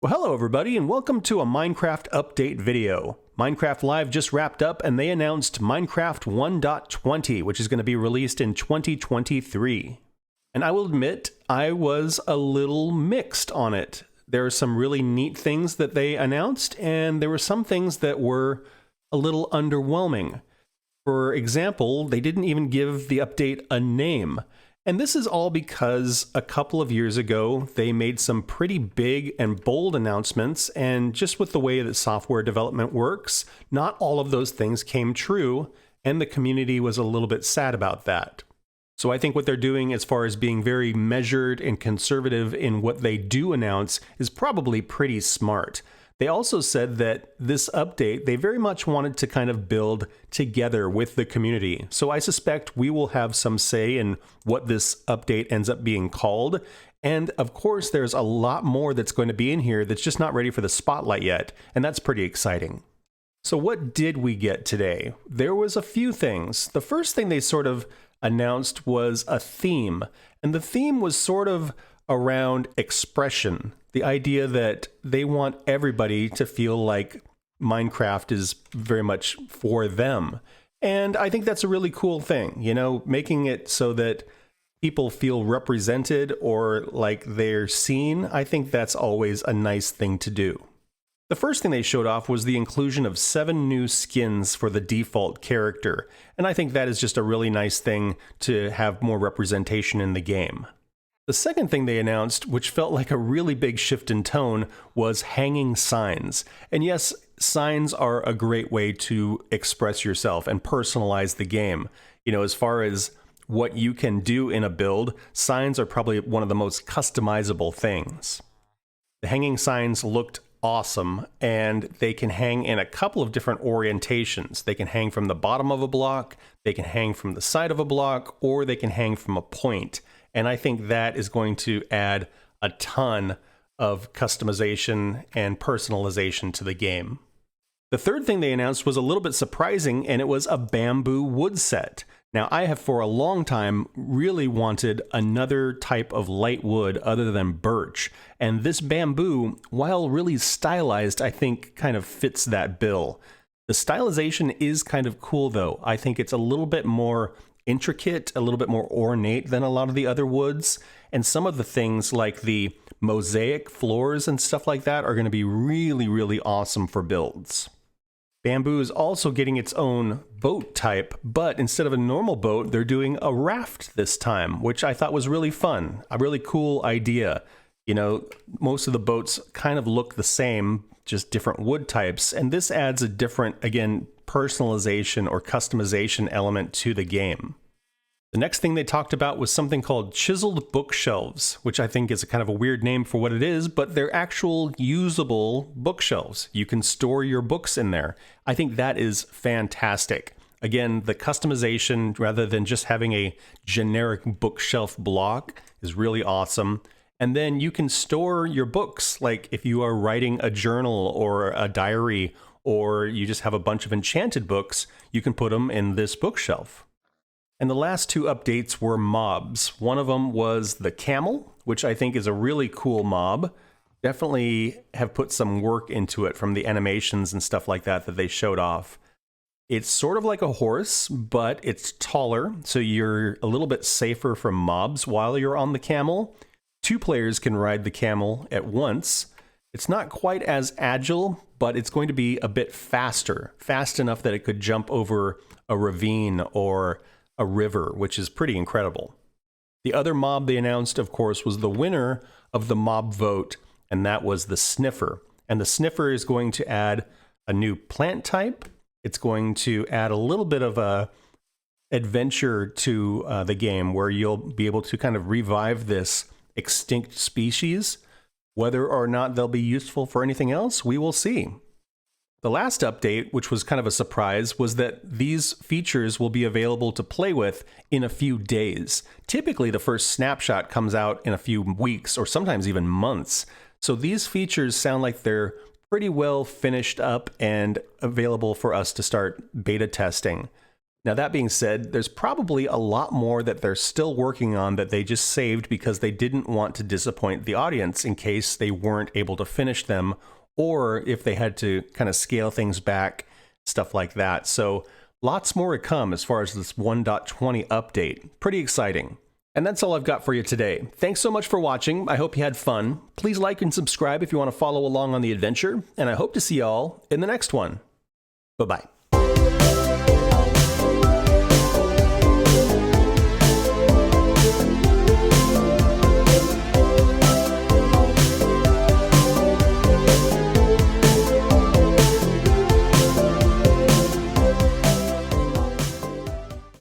Well, hello everybody, and welcome to a Minecraft update video. Minecraft Live just wrapped up, and they announced Minecraft 1.20, which is going to be released in 2023. And I will admit, I was a little mixed on it. There are some really neat things that they announced, and there were some things that were a little underwhelming. For example, they didn't even give the update a name. And this is all because a couple of years ago, they made some pretty big and bold announcements, and just with the way that software development works, not all of those things came true, and the community was a little bit sad about that. So I think what they're doing as far as being very measured and conservative in what they do announce is probably pretty smart. They also said that this update, they very much wanted to kind of build together with the community. So I suspect we will have some say in what this update ends up being called. And of course, there's a lot more that's going to be in here that's just not ready for the spotlight yet. And that's pretty exciting. So what did we get today? There was a few things. The first thing they sort of announced was a theme. And the theme was sort of around expression. The idea that they want everybody to feel like Minecraft is very much for them. And I think that's a really cool thing, you know, making it so that people feel represented or like they're seen. I think that's always a nice thing to do. The first thing they showed off was the inclusion of 7 new skins for the default character. And I think that is just a really nice thing to have more representation in the game. The second thing they announced, which felt like a really big shift in tone, was hanging signs. And yes, signs are a great way to express yourself and personalize the game. You know, as far as what you can do in a build, signs are probably one of the most customizable things. The hanging signs looked awesome, and they can hang in a couple of different orientations. They can hang from the bottom of a block, they can hang from the side of a block, or they can hang from a point. And I think that is going to add a ton of customization and personalization to the game. The third thing they announced was a little bit surprising, and it was a bamboo wood set. Now, I have for a long time really wanted another type of light wood other than birch. And this bamboo, while really stylized, I think kind of fits that bill. The stylization is kind of cool, though. I think it's a little bit more intricate, a little bit more ornate than a lot of the other woods. And some of the things like the mosaic floors and stuff like that are going to be really, really awesome for builds. Bamboo is also getting its own boat type, but instead of a normal boat, they're doing a raft this time, which I thought was really fun. A really cool idea. You know, most of the boats kind of look the same, just different wood types, and this adds a different, again, personalization or customization element to the game. The next thing they talked about was something called chiseled bookshelves, which I think is a kind of a weird name for what it is, but they're actual usable bookshelves. You can store your books in there. I think that is fantastic. Again, the customization, rather than just having a generic bookshelf block, is really awesome. And then you can store your books, like if you are writing a journal or a diary, or you just have a bunch of enchanted books, you can put them in this bookshelf. And the last 2 updates were mobs. One of them was the Camel, which I think is a really cool mob. Definitely have put some work into it from the animations and stuff like that they showed off. It's sort of like a horse, but it's taller, so you're a little bit safer from mobs while you're on the camel. 2 players can ride the camel at once. It's not quite as agile, but it's going to be a bit faster, fast enough that it could jump over a ravine or a river, which is pretty incredible. The other mob they announced, of course, was the winner of the mob vote, and that was the Sniffer. And the Sniffer is going to add a new plant type. It's going to add a little bit of a adventure to the game, where you'll be able to kind of revive this extinct species. Whether or not they'll be useful for anything else, we will see. The last update, which was kind of a surprise, was that these features will be available to play with in a few days. Typically, the first snapshot comes out in a few weeks or sometimes even months. So these features sound like they're pretty well finished up and available for us to start beta testing. Now that being said, there's probably a lot more that they're still working on that they just saved because they didn't want to disappoint the audience in case they weren't able to finish them, or if they had to kind of scale things back, stuff like that. So lots more to come as far as this 1.20 update. Pretty exciting. And that's all I've got for you today. Thanks so much for watching. I hope you had fun. Please like and subscribe if you want to follow along on the adventure, and I hope to see y'all in the next one. Bye-bye.